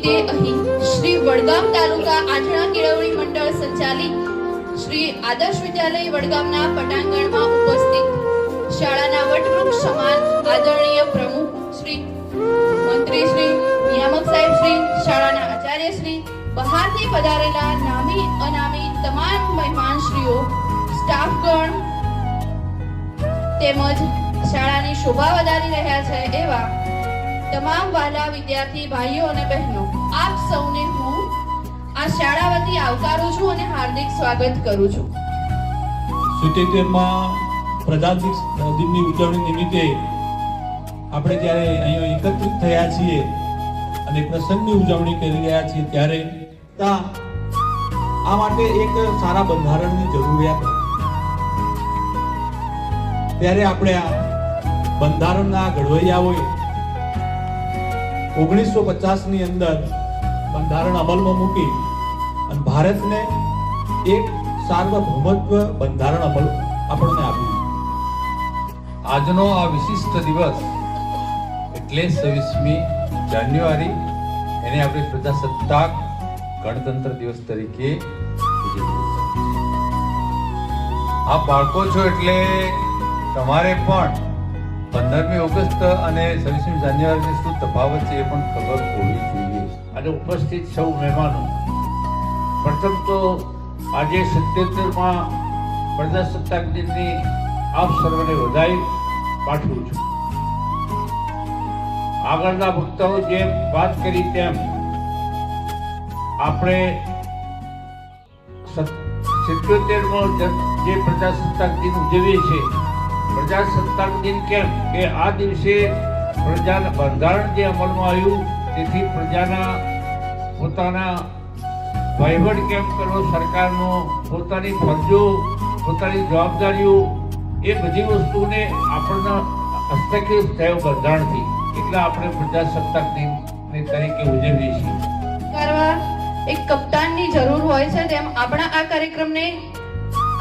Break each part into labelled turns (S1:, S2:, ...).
S1: તે અહીં શ્રી વડગામ તાલુકા આઠણા કેળવણી મંડળ સંચાલિત શ્રી આદર્શ વિદ્યાલય વડગામના પટાંગણમાં ઉપસ્થિત શાળાના વટવૃક્ષ સમાન આદરણીય પ્રમુખ શ્રી, મંત્રી શ્રી, નિયામક સાહેબ શ્રી, શાળાના આચાર્ય શ્રી, બહારથી પધારેલા નામી અનામી તમામ મહેમાનશ્રીઓ, સ્ટાફગણ તેમજ શાળાની શોભા વધારી રહ્યા છે એવા તમામ વાલા વિદ્યાર્થી ભાઈઓ અને બહેનો, આપ સૌને હું આ શાળા વતી આવકારું છું અને હાર્દિક સ્વાગત કરું છું.
S2: 77માં પ્રજાસત્તાક દિનની ઉજવણી નિમિત્તે આપણે જ્યારે અહીંયા એકત્રિત થયા છીએ અને પ્રસંગની ઉજવણી કરી રહ્યા છીએ ત્યારે આ માટે એક સારા બંધારણની જરૂરિયાત ત્યારે આપણે આ બંધારણના ઘડવૈયાઓએ 1950 ની અંદર બંધારણ અમલમાં મૂકી અને ભારતને એક સાર્વભૌમત્વ બંધારણ અમલ આપણને આપ્યું.
S3: આજનો આ વિશિષ્ટ દિવસ એટલે 26મી જાન્યુઆરી, એને આપણે પ્રજાસત્તાક ગણતંત્ર દિવસ તરીકે ઉજવીએ. આ બાળકો છો એટલે તમારે પણ 15મી ઓગસ્ટ અને 26મી જાન્યુઆરીની શું તફાવત છે એ પણ ખબર હોવી જોઈએ.
S4: આજે ઉપસ્થિત સૌ મહેમાનો, પ્રથમ તો આજે 77માં પ્રજાસત્તાક દિનની આપ સર્વને વધાઈ પાઠવું છું. આગળના વક્તાઓ જેમ વાત કરી તેમ આપણે 77મો જે પ્રજાસત્તાક દિન ઉજવીએ છીએ. પ્રજાસત્તાક દિન કેમ કે આ દિવસે પ્રજાના બંધારણ જે અમલમાં આવ્યું તેથી પ્રજાના પોતાના વહીવટ કેમ કરવો, સરકારનો પોતાની ફરજો, પોતાની જવાબદારીઓ, એ બધી વસ્તુને આપણને હસ્તક્ષેપ થયો બંધારણથી, એટલે આપણે પ્રજાસત્તાક દિન તરીકે ઉજવીએ છીએ.
S1: કરવા એક કપ્તાનની જરૂર હોય છે, તેમ આપણા આ કાર્યક્રમને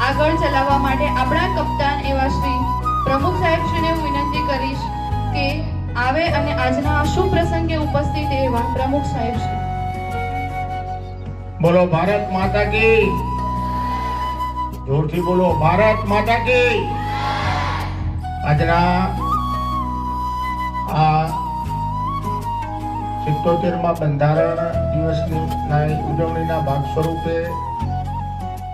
S1: આગળ ચલાવવા માટે આપણા કપ્તાન એવા શ્રી પ્રમુખ સાહેબશ્રીને હું વિનંતી કરીશ કે આવે અને આજના આ શુભ પ્રસંગે ઉપસ્થિત એવા પ્રમુખ સાહેબશ્રી.
S4: બોલો ભારત માતા કી, જોરથી બોલો ભારત માતા કી. આજના આ 77માં બંધારણ દિવસની ઉજવણીના ભાગ સ્વરૂપે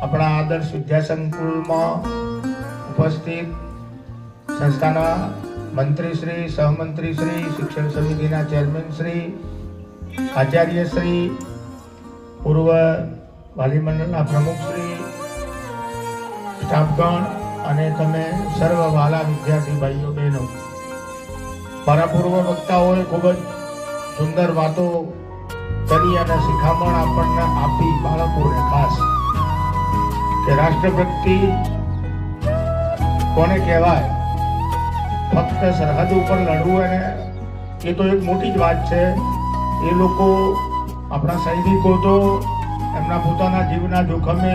S4: આપણા આદર્શ વિદ્યા સંકુલમાં ઉપસ્થિત સંસ્થાના મંત્રી શ્રી, સહમંત્રી શ્રી, શિક્ષણ સમિતિના ચેરમેન શ્રી, આચાર્ય શ્રી, પૂર્વ વાલી મંડળના પ્રમુખ શ્રી, સ્ટાફગણ અને તમે સર્વ વાલા વિદ્યાર્થી ભાઈઓ બહેનો, મારા પૂર્વ વક્તાઓએ ખૂબ જ સુંદર વાતો કરી અને શિખામણ આપણને આપી બાળકોને ખાસ કે રાષ્ટ્રભક્તિ કોને કહેવાય. ફક્ત સરહદ ઉપર લડવું અને એ તો એક મોટી જ વાત છે. એ લોકો, આપણા સૈનિકો તો એમના પોતાના જીવના જોખમે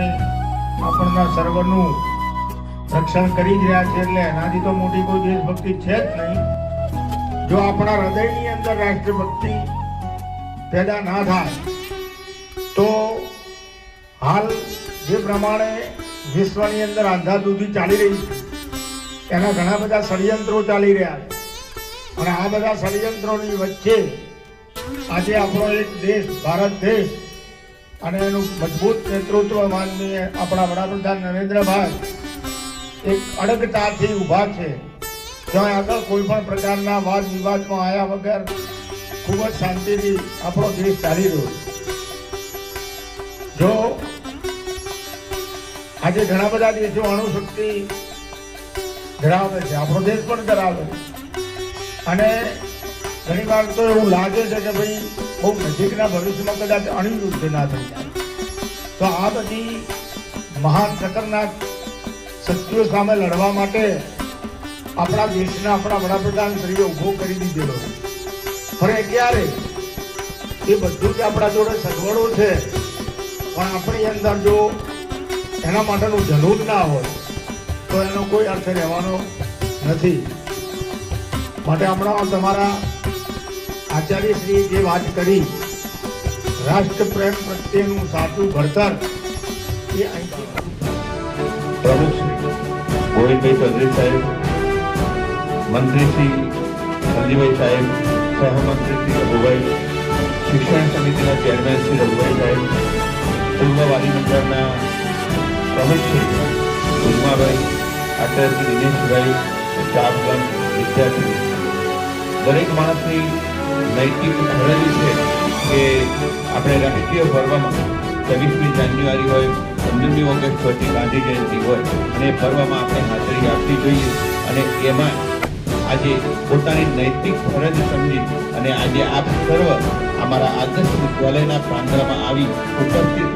S4: આપણના સર્વનું રક્ષણ કરી જ રહ્યા છે, એટલે એનાથી તો મોટી કોઈ દેશભક્તિ છે જ નહીં. જો આપણા હૃદયની અંદર રાષ્ટ્રભક્તિ પેદા ના થાય તો હાલ જે પ્રમાણે વિશ્વની અંદર અંધાધૂંધી ચાલી રહી છે, એના ઘણા બધા ષડયંત્રો ચાલી રહ્યા છે, અને આ બધા ષડયંત્રોની વચ્ચે આજે આપણો એક દેશ, ભારત દેશ, અને એનું મજબૂત નેતૃત્વ માનનીય આપણા વડાપ્રધાન નરેન્દ્રભાઈ એક અડગતાથી ઊભા છે. જ્યાં આગળ કોઈ પણ પ્રકારના વાદ વિવાદમાં આવ્યા વગર ખૂબ જ શાંતિથી આપણો દેશ ચાલી રહ્યો. જો આજે ઘણા બધા દેશો અણુશક્તિ ધરાવે છે, આપણો દેશ પણ ધરાવે છે, અને ઘણી વાર તો એવું લાગે છે કે ભાઈ બહુ નજીકના ભવિષ્યમાં કદાચ અણુયુદ્ધ ના થઈ જાય. તો આ બધી મહાન ખતરનાક શક્તિઓ સામે લડવા માટે આપણા દેશના આપણા વડાપ્રધાન શ્રીએ ઉભો કરી દીધેલો. પણ ક્યારે એ બધું જ આપણા જોડે સગવડો છે, પણ આપણી અંદર જો એના માટેનું જનૂન ના હોય તો એનો કોઈ અર્થ રહેવાનો નથી. માટે હમણાં તમારા આચાર્યશ્રી જે વાત કરી રાષ્ટ્રપ્રેમ પ્રત્યેનું સાચું ઘડતર એ અહીંથી
S5: પ્રમુખ શ્રી ગોવિંદભાઈ ચૌધરી સાહેબ, મંત્રી શ્રી સંજીવભાઈ સાહેબ, સહમંત્રી શ્રી રઘુભાઈ, શિક્ષણ સમિતિના ચેરમેન શ્રી રઘુભાઈ સાહેબ, પૂર્વ વાલી મંડળના પ્રમુખ શ્રી ઉજમાભાઈ, આચાર્ય શ્રી દિનેશભાઈ, સ્ટાફગણ, વિદ્યાર્થી, દરેક માણસની નૈતિક ફરજ છે કે આપણે રાષ્ટ્રીય પર્વમાં 26મી જાન્યુઆરી હોય, 15મી ઓગસ્ટ હોય, ગાંધી જયંતિ હોય અને એ પર્વમાં આપણે હાજરી આપવી જોઈએ અને એમાં આજે પોતાની નૈતિક ફરજ સમજી અને આજે આપ સર્વ અમારા આદર્શ વિદ્યાલયના પ્રાંગણમાં આવી ઉપસ્થિત